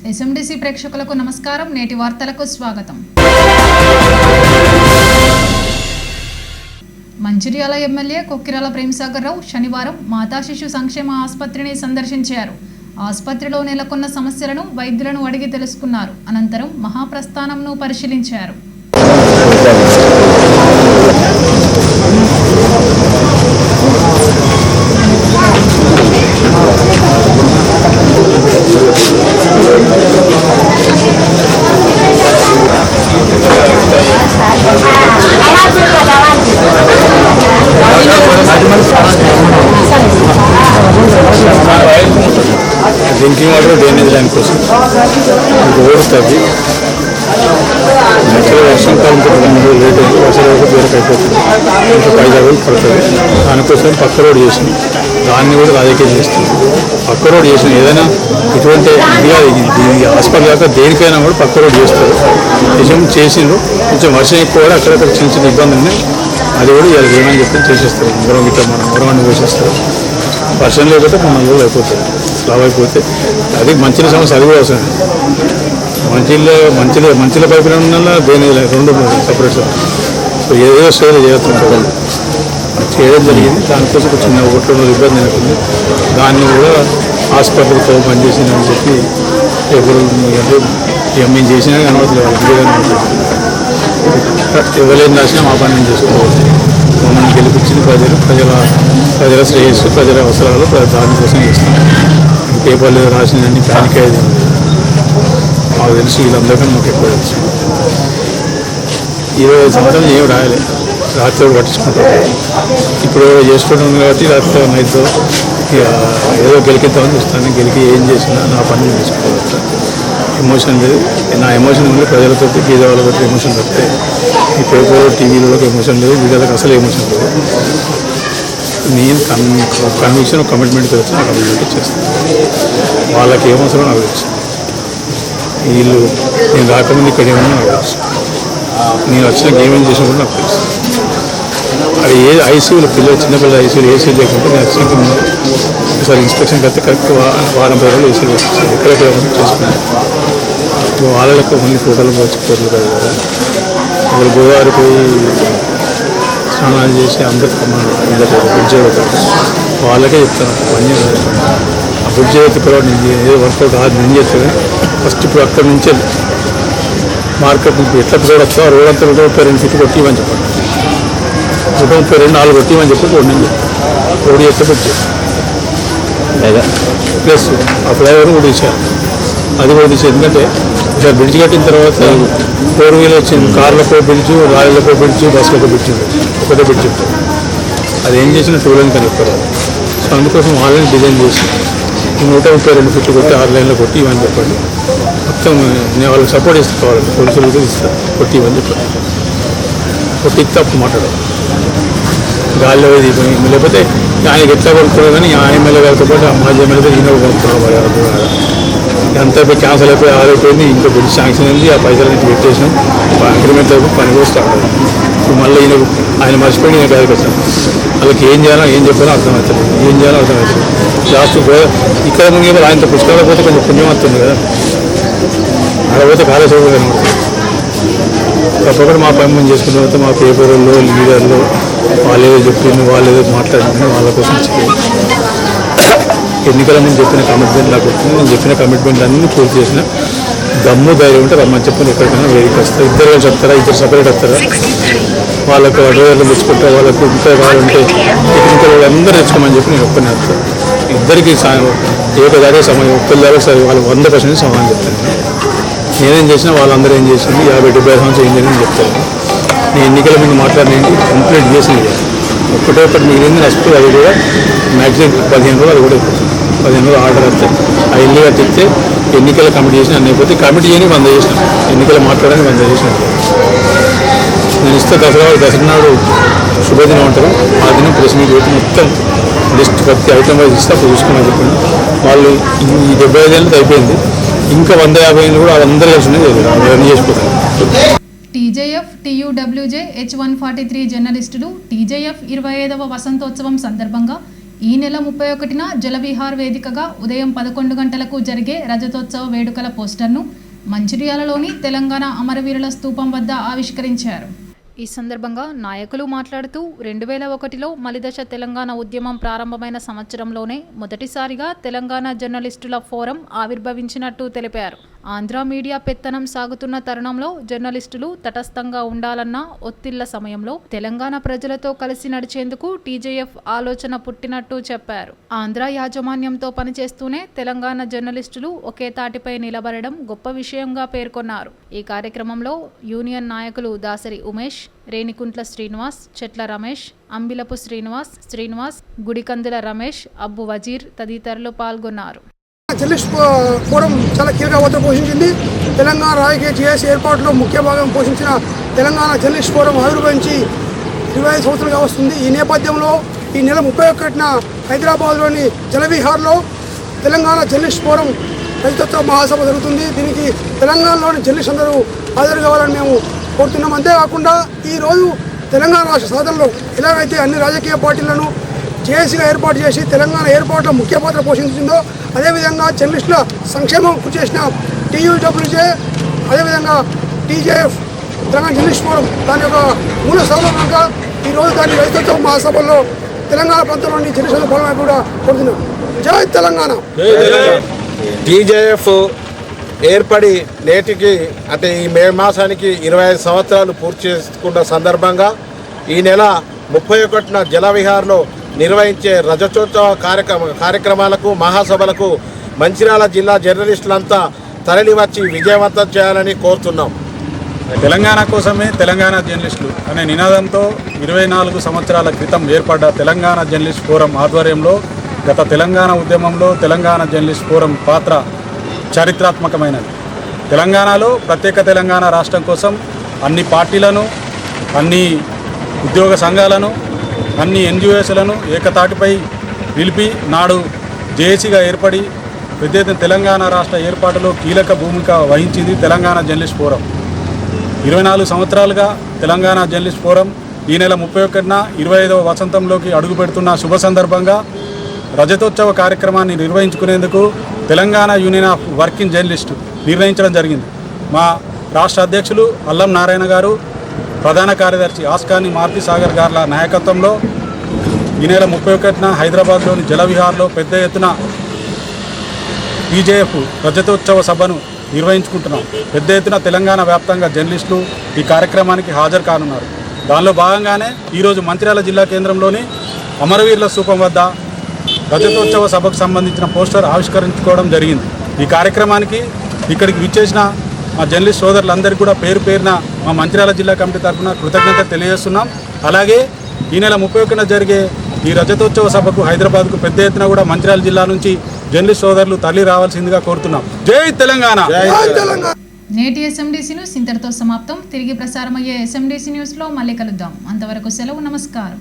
ఎస్ఎండిసి ప్రేక్షకులకు నమస్కారం. నేటి వార్తలకు స్వాగతం. మంచిర్యాల ఎమ్మెల్యే కొక్కిరాల ప్రేమసాగర్ రావు శనివారం మాతా శిశు సంక్షేమ ఆసుపత్రిని సందర్శించారు. ఆసుపత్రిలో నెలకొన్న సమస్యలను వైద్యులను అడిగి తెలుసుకున్నారు. అనంతరం మహాప్రస్థానంను పరిశీలించారు. డ్రింకింగ్ వాటర్ డ్రైనేజ్ లైన్ కోసం ఓడుతుంది. మంచిగా వర్షాకాలం లేట్ అయింది. వర్షాలు వేరే అయిపోతుంది. ఇంకా 5 రోజులు పడుతుంది. దానికోసం పక్క రోడ్ చేసింది. దాన్ని కూడా రాజకీయం చేస్తుంది. పక్క రోడ్ చేసిన ఏదైనా ఇటువంటి ఇది హాస్పిటల్ కాక దేనికైనా కూడా పక్క రోడ్ చేస్తారు. నిజం చేసిండ్రు. కొంచెం వర్షం ఎక్కువ కూడా అక్కడక్కడ చిన్న చిన్న ఇబ్బంది ఉన్నాయి. అది కూడా ఇలా ఏమని చెప్పి చేసేస్తారు. మొరవన్నీ పోసేస్తారు. వర్షం లేకపోతే 3 రోజులు అయిపోతుంది. స్లాబ్ అయిపోతే అది మంచిల సమస్య. అది కూడా అవసరం. మంచిల పైపు ఉన్న దేని 2 సపరేట్. సో ఏదో స్టేజ్ చేస్తుంటారు. చేయడం జరిగింది. దానికోసం ఒక చిన్న 1-2 రోజులు ఇబ్బంది అవుతుంది. దాన్ని కూడా హాస్పిటల్తో పనిచేసిందని చెప్పి ఎప్పుడు మేము చేసినా అనుమతి ఎవరేం రాసినా మా పని చేసుకోవచ్చు. మమ్మల్ని గెలిపించిన ప్రజల శ్రేయస్సు, ప్రజల అవసరాలు దానికోసం చేస్తాం. పేపర్లు రాసిందని ప్యానిక్ అయ్యేది మాకు తెలుసు. వీళ్ళందరికీ మాకు ఎక్కువ తెలుసు. 20 సంవత్సరాలు ఏమి రాయలే. రాత్రి పట్టించుకుంటాం. ఇప్పుడు చేసుకుంటాం కాబట్టి రాత్రి నైట్తో ఏదో గెలికిద్దామని చూస్తాను. గెలికి ఏం చేసినా నా పని చేసుకోవచ్చు. ఎమోషన్ లేదు. నా ఎమోషన్ ఉంది ప్రజలతో, బీదవాళ్ళతో ఎమోషన్ వస్తాయి. ఈ పేపర్ టీవీలో ఎమోషన్ లేదు. బీదలకు అసలు ఎమోషన్ లేదు. నేను కన్విక్షన్ కమిట్మెంట్ తెలుసు. ఆ కమిట్మెంట్ చేస్తాను. వాళ్ళకి ఏమవసరం నాకు తెలుసు. వీళ్ళు నేను రాకముందు ఇక్కడ ఏమన్నా నాకు తెలుసు. నేను వచ్చినాక ఏమేమి చేసినా కూడా నాకు తెలుసు. అది ఐసీయూలో చిన్నపిల్లలు ఐసీయూలు ఏసీ లేకుంటే నేను వచ్చినాక ఒకసారి ఇన్స్పెక్షన్కి వస్తే కరెక్ట్ వారం రోజులు ఏసీ వేస్తాను. ఎక్కడెక్కడ చేసుకున్నాను. వాళ్ళకి ఓన్లీ ఫోటోలు పోర్లు కాదు కదా. ఒకరు గోదావరి పోయి స్నానాలు చేసి బ్రిడ్జ్ వాళ్ళకే చెప్తాను. పని ఆ బ్రిడ్జ్ అయితే పిల్లవాడు ఏదో వర్కౌట్ కాదు. నేను చేస్తాను ఫస్ట్. ఇప్పుడు అక్కడి నుంచే మార్కెట్ నుంచి ఎట్లా రోడ్ వస్తా రోడ్ అంతా 132 ఫీట్లు కొట్టి ఇవ్వని చెప్పండి. 132 4 కొట్టి ఇవ్వని చెప్పి రోడ్ నుంచి రోడ్ చేస్తే బ్రిడ్జ్ ప్లస్ ఆ ఫ్లైఓవర్ కూడా తీసారు. అది కూడా తీసేది. ఎందుకంటే ఇక్కడ బ్రిడ్జ్ కట్టిన తర్వాత 4 వీలర్ వచ్చింది. కార్లకో బ్రిడ్జ్, లారీలకో బ్రిడ్జ్, బస్సులకో బ్రిడ్జ్ ఉంటుంది. ఒకటే బ్రిడ్జ్ ఉంటుంది. అది ఏం చేసినా 2 లైన్ కనుక్కోవాలి. సో అందుకోసం వాళ్ళని డిజైన్ చేసి 132 ఫీట్లు కొట్టి 6 లైన్లో కొట్టి ఇవని చెప్పండి. మొత్తం నేను వాళ్ళకి సపోర్ట్ చేస్తే కావాలి. పోలీసులు కూడా ఇస్తారు. కొట్టి ఇవని చెప్పండి. కొట్టి తప్పు మాట్లాడాలి. గాల్లో లేకపోతే ఆయనకి ఎట్లా కొనుక్కున్నారు. కానీ ఆ ఎమ్మెల్యే గారితో పాటు మాజీ ఎమ్మెల్యే ఈయన కొనుక్కున్నారు. అంతా క్యాన్సల్ అయిపోయి ఆరైపోయింది. ఇంకా బిల్ శాంక్షన్ అయింది. ఆ పైసలు పెట్టేసినాం. అగ్రిమెంట్ అయిపోయి పని కూడా స్టార్ట్ అయింది. ఇప్పుడు మళ్ళీ ఆయన మర్చిపోయి నేను గారికి వచ్చాను. వాళ్ళకి ఏం చేయాలో ఏం చెప్పాలో అర్థమవుతుంది. ఏం చేయాలో అర్థమవుతుంది. లాస్ట్ ఇక్కడ ముందు ఆయనతో పుస్తకాలు పోతే కొంచెం పుణ్యం వస్తుంది కదా. అక్కడ పోతే కాలేశ్వరం కనబడుతుంది. తప్పకుండా మా పని మేము చేసుకున్న తర్వాత మా పేపర్లో లీడర్లు వాళ్ళు ఏదో చెప్పింది, వాళ్ళు ఏదో మాట్లాడుతుంది. వాళ్ళ కోసం ఎన్నికల ముందు చెప్పిన కమిట్మెంట్ నాకు వచ్చింది. నేను చెప్పిన కమిట్మెంట్ అన్నీ పూర్తి చేసిన. దమ్ము ధైర్యం ఉంటే రమ్మని చెప్పని ఎక్కడికైనా వేదిక వస్తారు. ఇద్దరు కలిసి వస్తారా, ఇద్దరు సపరేట్ వస్తారా, వాళ్ళకు అడ్వైజర్లు తెచ్చుకుంటారు. వాళ్ళకు ఇంకా కావాలంటే టెక్నికల్ వాళ్ళందరూ తెచ్చుకోమని చెప్పి నేను ఒక్కనే వస్తాను. ఇద్దరికి ఏకదారే సమయం ఒక్కరిదారే సరే వాళ్ళు 100% సమానం చెప్తాను. నేనేం చేసినా వాళ్ళందరూ ఏం చేసింది 50-70 సంవత్సరం ఏం జరిగింది చెప్తాను. నేను ఎన్నికల ముందు మాట్లాడినేంటి కంప్లీట్ చేసింది. ఒకటి మిగిలింది నష్టం. అది కూడా మ్యాక్సిమం 15 రోజులు. అది కూడా 15 రోజులు ఆర్డర్ వస్తాయి. ఆ ఇల్లు కట్టిస్తే ఎన్నికల కమిటీ చేసిన అన్నీ అయిపోతే కమిటీ చేయని 100 చేసినాం. ఎన్నికలు మాట్లాడడానికి 100 చేసినాం. నేను ఇస్తే దసరా నాడు శుభదినం అంటారు. ఆ దినం ప్రెస్ మీట్ పెట్టి మొత్తం లిస్ట్ ప్రతి ఐటమ్ వైజ్ ఇస్తే అప్పుడు చూసుకోమని చెప్పండి. వాళ్ళు ఈ 75 ఏళ్ళతో అయిపోయింది. ఇంకా 150 ఏళ్ళు కూడా వాళ్ళందరూ కలిసి అవన్నీ చేసిపోతారు. టీజేఎఫ్ టీయూడబ్ల్యూజే H143 జర్నలిస్టులు టీజేఎఫ్ 25వ వసంతోత్సవం సందర్భంగా ఈ నెల 31న జలవిహార్ వేదికగా ఉదయం 11 గంటలకు జరిగే రజతోత్సవ వేడుకల పోస్టర్ను మంచిర్యాలలోని తెలంగాణ అమరవీరుల స్తూపం వద్ద ఆవిష్కరించారు. ఈ సందర్భంగా నాయకులు మాట్లాడుతూ 2001లో మలిదశ తెలంగాణ ఉద్యమం ప్రారంభమైన సంవత్సరంలోనే మొదటిసారిగా తెలంగాణ జర్నలిస్టుల ఫోరం ఆవిర్భవించినట్టు తెలిపారు. ఆంధ్ర మీడియా పెత్తనం సాగుతున్న తరుణంలో జర్నలిస్టులు తటస్థంగా ఉండాలన్న ఒత్తిళ్ల సమయంలో తెలంగాణ ప్రజలతో కలిసి నడిచేందుకు టీజేఎఫ్ ఆలోచన పుట్టినట్టు చెప్పారు. ఆంధ్ర యాజమాన్యంతో పనిచేస్తూనే తెలంగాణ జర్నలిస్టులు ఒకే తాటిపై నిలబడడం గొప్ప విషయంగా పేర్కొన్నారు. ఈ కార్యక్రమంలో యూనియన్ నాయకులు దాసరి ఉమేష్, రేణికుంట్ల శ్రీనివాస్, చెట్ల రమేష్, అంబిలపు శ్రీనివాస్, గుడికందుల రమేష్, అబ్బు వజీర్ తదితరులు పాల్గొన్నారు. జర్నలిస్ట్ ఫోరం చాలా కీలక పాత్ర పోషించింది. తెలంగాణ రాజకీయ జేఏసీ ఏర్పాటులో ముఖ్య భాగం పోషించిన తెలంగాణ జర్నలిస్ట్ ఫోరం ఆవిర్భవించి 25 సంవత్సరాలుగా వస్తుంది. ఈ నేపథ్యంలో ఈ నెల 31న హైదరాబాద్లోని జలవిహార్లో తెలంగాణ జర్నలిస్ట్ ఫోరం రజతోత్సవ మహాసభ జరుగుతుంది. దీనికి తెలంగాణలోని జర్నలిస్ట్ అందరూ హాజరు కావాలని మేము కోరుతున్నాం. అంతేకాకుండా ఈరోజు తెలంగాణ రాష్ట్ర సాధనలో ఎలాగైతే అన్ని రాజకీయ పార్టీలను జేఏసీగా ఏర్పాటు చేసి తెలంగాణ ఏర్పాటులో ముఖ్య పాత్ర పోషించిందో అదేవిధంగా జర్నలిస్టుల సంక్షేమం కృషి చేసిన టీయూడబ్ల్యూజే, అదేవిధంగా టీజేఎఫ్ తెలంగాణ జర్నలిస్ట్ ఫోరం దాని యొక్క మూల స్థానంగా ఈరోజు దాని రజతోత్సవ మహాసభల్లో తెలంగాణ ప్రాంతంలోని జర్నలిస్టుల ఫోరం కూడా కోరుతున్నాం. జై తెలంగాణ. టీజేఎఫ్ ఏర్పడి నేటికి అంటే ఈ మే మాసానికి 25 సంవత్సరాలు పూర్తి చేసుకున్న సందర్భంగా ఈ నెల 31న జలవిహార్లో నిర్వహించే రజతోత్సవ కార్యక్రమాలకు మహాసభలకు మంచిర్యాల జిల్లా జర్నలిస్టులంతా తరలివచ్చి విజయవంతం చేయాలని కోరుతున్నాం. తెలంగాణ కోసమే తెలంగాణ జర్నలిస్టులు అనే నినాదంతో 24 సంవత్సరాల క్రితం ఏర్పడ్డ తెలంగాణ జర్నలిస్ట్ ఫోరం ఆధ్వర్యంలో గత తెలంగాణ ఉద్యమంలో తెలంగాణ జర్నలిస్ట్ ఫోరం పాత్ర చారిత్రాత్మకమైనది. తెలంగాణలో ప్రత్యేక తెలంగాణ రాష్ట్రం కోసం అన్ని పార్టీలను, అన్ని ఉద్యోగ సంఘాలను, అన్ని ఎన్జిఓస్లను ఏకతాటిపై నిలిపి నాడు జేఏసీగా ఏర్పడి పెద్ద ఎత్తున తెలంగాణ రాష్ట్ర ఏర్పాటులో కీలక భూమిక వహించింది తెలంగాణ జర్నలిస్ట్ ఫోరం. 24 సంవత్సరాలుగా తెలంగాణ జర్నలిస్ట్ ఫోరం ఈ నెల 31న 25వ వసంతంలోకి అడుగుపెడుతున్న శుభ సందర్భంగా రజతోత్సవ కార్యక్రమాన్ని నిర్వహించుకునేందుకు Telangana union of working journalist నిర్ణయించడం జరిగింది. మా రాష్ట్ర అధ్యక్షులు అల్లం నారాయణ గారు, ప్రధాన కార్యదర్శి ఆస్కాని మారుతి సాగర్ గార్ల నాయకత్వంలో ఈ నెల 31న హైదరాబాద్లోని జలవిహార్లో పెద్ద ఎత్తున టీజేఎఫ్ రజతోత్సవ సభను నిర్వహించుకుంటున్నాం. పెద్ద ఎత్తున తెలంగాణ వ్యాప్తంగా జర్నలిస్టులు ఈ కార్యక్రమానికి హాజరు కానున్నారు. దానిలో భాగంగానే ఈరోజు మంచిర్యాల జిల్లా కేంద్రంలోని అమరవీరుల స్తూపం వద్ద రజతోత్సవ సభకు సంబంధించిన పోస్టర్ ఆవిష్కరించుకోవడం జరిగింది. ఈ కార్యక్రమానికి ఇక్కడికి విచ్చేసిన మా జర్నలిస్ట్ సోదరులందరికీ కూడా పేరు పేరున మా మంచిర్యాల జిల్లా కమిటీ తరఫున కృతజ్ఞతలు తెలియజేస్తున్నాం. అలాగే ఈ నెల 31న జరిగే ఈ రజతోత్సవ సభకు హైదరాబాద్కు పెద్ద ఎత్తున కూడా మంచిర్యాల జిల్లా నుంచి జర్నలిస్ట్ సోదరులు తరలి రావాల్సిందిగా కోరుతున్నాం. జై తెలంగాణ. నేటి ఎస్ఎండిసి న్యూస్ ఇంతటితో సమాప్తం. తిరిగి ప్రసారమయ్యే ఎస్ఎండిసి న్యూస్లో మళ్ళీ కలుద్దాం. అంతవరకు సెలవు. నమస్కారం.